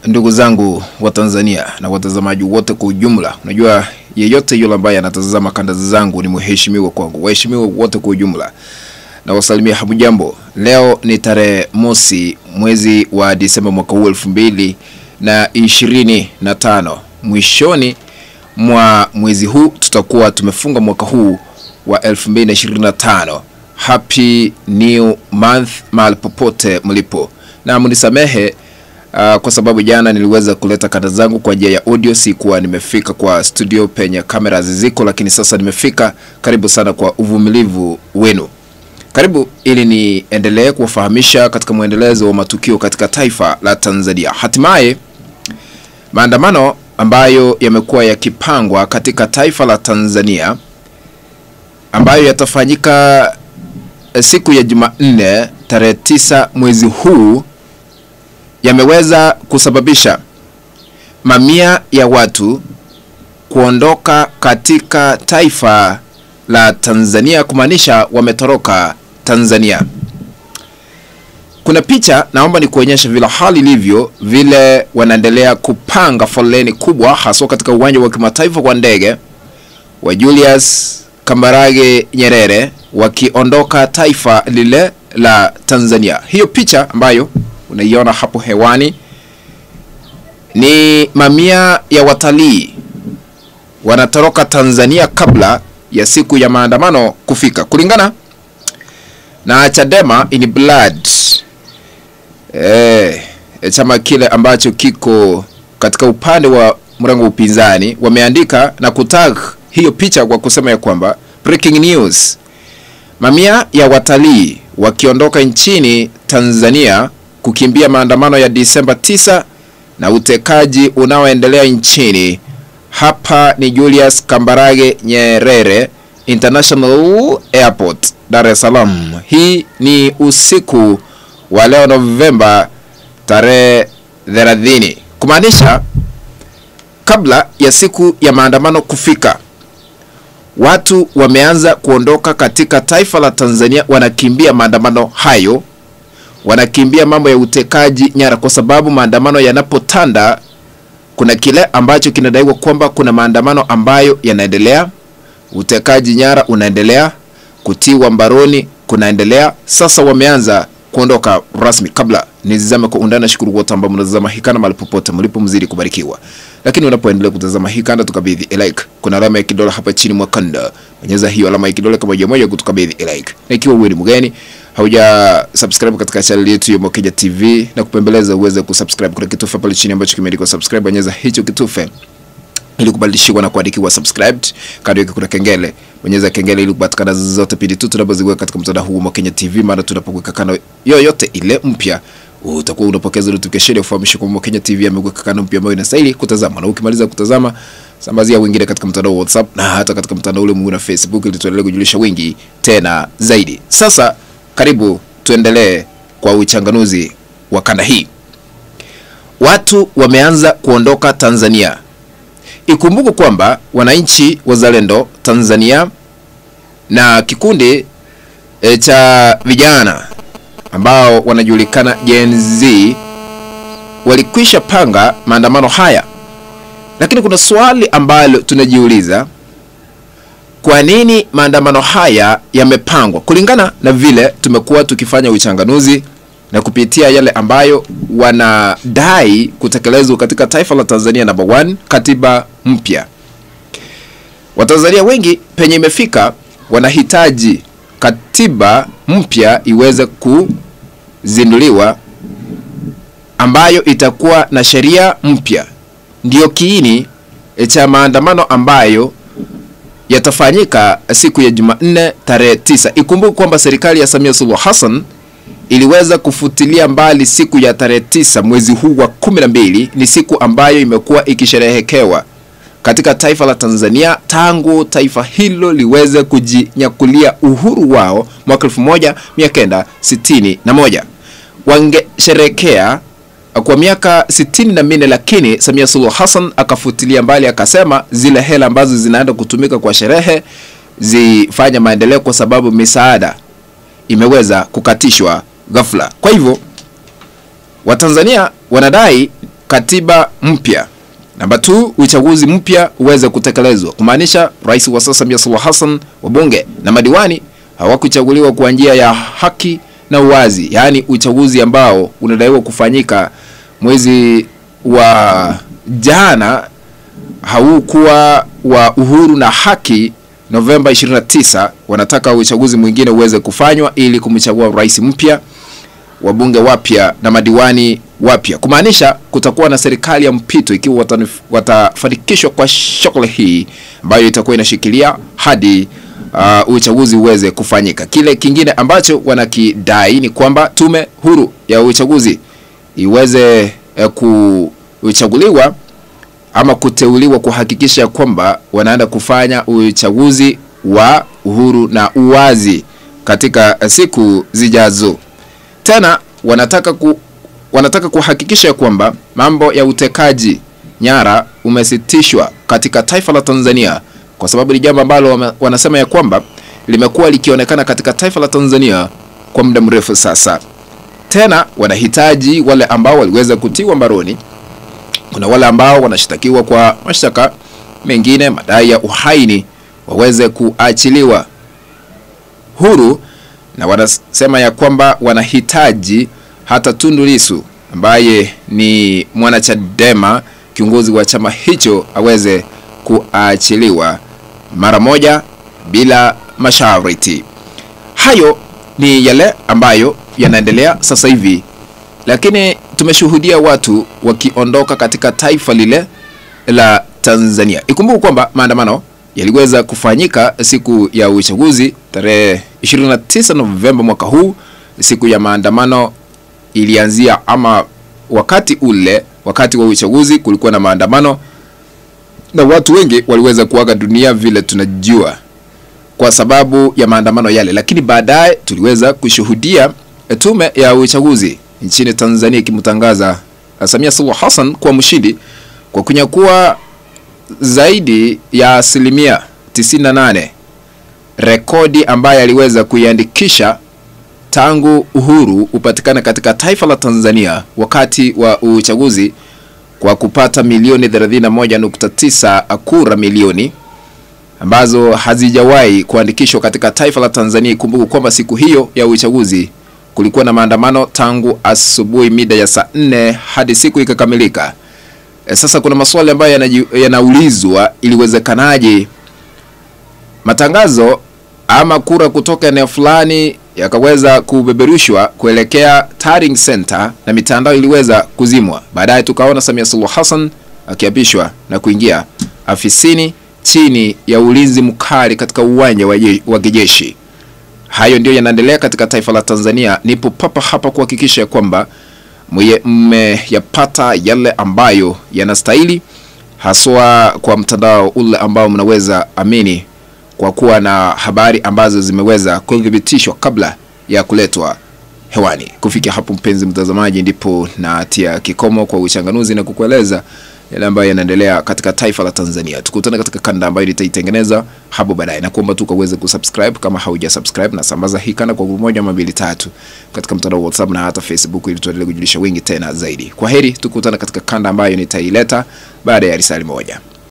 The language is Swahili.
Ndugu zangu wa Tanzania na watazamaji wote kwa ujumla, unajua yeyote yule ambaye anatazama kanda zangu ni mheshimiwa kwangu. Waheshimiwa wote kwa ujumla na wasalimia hamjambo. Leo ni tarehe mosi mwezi wa Disemba mwaka huu 2025. Mwishoni mwa mwezi huu tutakuwa tumefunga mwaka huu wa 2025. Happy new month mahali popote mlipo. Na mnisamehe kwa sababu jana niliweza kuleta kanda zangu kwa njia ya audio, sikuwa nimefika kwa studio penye kamera ziko, lakini sasa nimefika. Karibu sana kwa uvumilivu wenu. Karibu ili niendelee kuwafahamisha katika muendelezo wa matukio katika taifa la Tanzania. Hatimaye maandamano ambayo yamekuwa yakipangwa katika taifa la Tanzania ambayo yatafanyika siku ya Jumanne tarehe 9 mwezi huu yameweza kusababisha mamia ya watu kuondoka katika taifa la Tanzania, kumaanisha wametoroka Tanzania. Kuna picha naomba nikuonyeshe vile hali ilivyo, vile wanaendelea kupanga foleni kubwa hasa katika uwanja wa kimataifa wa ndege wa Julius Kambarage Nyerere wakiondoka taifa lile la Tanzania. Hiyo picha ambayo unaiona hapo hewani ni mamia ya watalii wanatoroka Tanzania kabla ya siku ya maandamano kufika. Kulingana na Chadema in blood, chama kile ambacho kiko katika upande wa mrengo upinzani, wameandika na kutag hiyo picha kwa kusema ya kwamba breaking news, mamia ya watalii wakiondoka nchini Tanzania kukimbia maandamano ya Disemba 9 na utekaji unaoendelea nchini. Hapa ni Julius Kambarage Nyerere International Airport, Dar es Salaam. Hii ni usiku wa leo Novemba tarehe 30, kumaanisha kabla ya siku ya maandamano kufika. Watu wameanza kuondoka katika taifa la Tanzania, wanakimbia maandamano hayo, wanakimbia mambo ya utekaji nyara, kwa sababu maandamano yanapotanda kuna kile ambacho kinadaiwa kwamba kuna maandamano ambayo yanaendelea, utekaji nyara unaendelea, kutiwa mbaroni kunaendelea. Sasa wameanza kuondoka rasmi. Kabla nizame kwa undani, shukuru wote ambao mnatazama hii kanda mahali popote mlipo, mzidi kubarikiwa. Lakini unapoendelea kutazama hii kanda, tukabidhi like. Kuna alama ya kidole hapa chini mwa kanda, bonyeza hiyo alama ya kidole kama moja kutukabidhi like. Na ikiwa wewe ni mgeni hauja subscribe katika channel yetu ya Mokenya TV, na kupembeleza uweze kusubscribe, kuna kitufe pale chini ambacho kimeandikwa subscribe, bonyeza hicho kitufe ili kubadilishiwa na kuandikiwa subscribed. Kando yake kuna kengele, bonyeza kengele ili kupatikana zote pindi tu tunapoziweka katika mtandao huu Mokenya TV. Maana tunapoweka kanda yoyote ile mpya, utakuwa unapokeza notification ya kufahamisha kwamba Mokenya TV ameweka kanda mpya ambayo inastahili kutazama. Na ukimaliza kutazama, sambazia wengine katika mtandao wa WhatsApp na hata katika mtandao ule mwingine wa Facebook, ili tuendelee kujulisha wengi tena zaidi. Sasa karibu tuendelee kwa uchanganuzi wa kanda hii. Watu wameanza kuondoka Tanzania. Ikumbuke kwamba wananchi wazalendo Tanzania na kikundi cha vijana ambao wanajulikana Gen Z walikwisha panga maandamano haya. Lakini kuna swali ambalo tunajiuliza, kwa nini maandamano haya yamepangwa? Kulingana na vile tumekuwa tukifanya uchanganuzi na kupitia yale ambayo wanadai kutekelezwa katika taifa la Tanzania. Number 1, katiba mpya. Watanzania wengi penye imefika wanahitaji katiba mpya iweze kuzinduliwa ambayo itakuwa na sheria mpya. Ndio kiini cha maandamano ambayo yatafanyika siku ya Jumanne tarehe 9. Ikumbuke kwamba serikali ya Samia Suluhu Hassan iliweza kufutilia mbali siku ya tarehe 9 mwezi huu wa 12. Ni siku ambayo imekuwa ikisherehekewa katika taifa la Tanzania tangu taifa hilo liweze kujinyakulia uhuru wao mwaka 1961. Wangesherehekea kwa miaka 64, lakini Samia Suluhu Hassan akafutilia mbali, akasema zile hela ambazo zinaenda kutumika kwa sherehe zifanya maendeleo, kwa sababu misaada imeweza kukatishwa ghafla. Kwa hivyo Watanzania wanadai katiba mpya. Namba 2, uchaguzi mpya uweze kutekelezwa. Kumaanisha rais wa sasa Samia Suluhu Hassan, wabunge na madiwani hawakuchaguliwa kwa njia ya haki na uwazi. Yaani uchaguzi ambao unadaiwa kufanyika mwezi wa jana haukuwa wa uhuru na haki. Novemba 29 wanataka uchaguzi mwingine uweze kufanywa ili kumchagua rais mpya, wabunge wapya na madiwani wapya. Kumaanisha kutakuwa na serikali ya mpito ikiwa watafanikishwa kwa shughuli hii ambayo itakuwa inashikilia hadi uchaguzi uweze kufanyika. Kile kingine ambacho wanakidai ni kwamba tume huru ya uchaguzi iweze kuchaguliwa ama kuteuliwa kuhakikisha kwamba wanaenda kufanya uchaguzi wa uhuru na uwazi katika siku zijazo. Tena wanataka kuhakikisha kwamba mambo ya utekaji nyara umesitishwa katika taifa la Tanzania, kwa sababu ni jambo ambalo wanasema ya kwamba limekuwa likionekana katika taifa la Tanzania kwa muda mrefu sasa. Tena wanahitaji wale ambao waliweza kutiwa mbaroni. Kuna wale ambao wanashtakiwa kwa mashtaka mengine, madai ya uhaini, waweze kuachiliwa huru, na wanasema ya kwamba wanahitaji hata Tundu Lissu ambaye ni mwanachadema, kiongozi wa chama hicho, aweze kuachiliwa mara moja bila masharti. Hayo ni yale ambayo yanaendelea sasa hivi, lakini tumeshuhudia watu wakiondoka katika taifa lile la Tanzania. Ikumbuke kwamba maandamano yaliweza kufanyika siku ya uchaguzi tarehe 29 Novemba mwaka huu. Siku ya maandamano ilianzia, ama wakati wa uchaguzi kulikuwa na maandamano na watu wengi waliweza kuaga dunia vile tunajua kwa sababu ya maandamano yale. Lakini baadaye tuliweza kushuhudia tume ya uchaguzi nchini Tanzania ikimtangaza Samia Suluhu Hassan kwa mshindi kwa kunyakua zaidi ya 98%, rekodi ambayo aliweza kuiandikisha tangu uhuru upatikana katika taifa la Tanzania wakati wa uchaguzi, kwa kupata milioni 31.9 kura milioni ambazo hazijawahi kuandikishwa katika taifa la Tanzania. Kumbuka kwamba siku hiyo ya uchaguzi kulikuwa na maandamano tangu asubuhi mida ya saa 4 hadi siku ikakamilika. Sasa kuna maswali ambayo yanaulizwa, iliwezekanaje matangazo ama kura kutoka eneo fulani yakaweza kubeberushwa kuelekea Tarring Center na mitandao iliweza kuzimwa. Baadaye tukaona Samia Suluhu Hassan akiapishwa na kuingia afisini chini ya ulinzi mkali katika uwanja wa kijeshi. Hayo ndio yanaendelea katika taifa la Tanzania. Nipo papa hapa kuhakikisha kwamba mmeyapata yale ambayo yanastahili, haswa kwa mtandao ule ambao mnaweza amini kwa kuwa na habari ambazo zimeweza kuthibitishwa kabla ya kuletwa hewani. Kufikia hapo, mpenzi mtazamaji, ndipo natia kikomo kwa uchanganuzi na kukueleza yale ambayo yanaendelea katika taifa la Tanzania. Tukutane katika kanda ambayo nitaitengeneza hapo baadaye, na kuomba tu uweze kusubscribe kama hauja-subscribe, na sambaza hii kanda kwa group 1 ama 2 3 katika mtandao wa WhatsApp na hata Facebook ili tuendelee kujulisha wengi tena zaidi. Kwa heri, tukutane katika kanda ambayo nitaileta baada ya risali moja.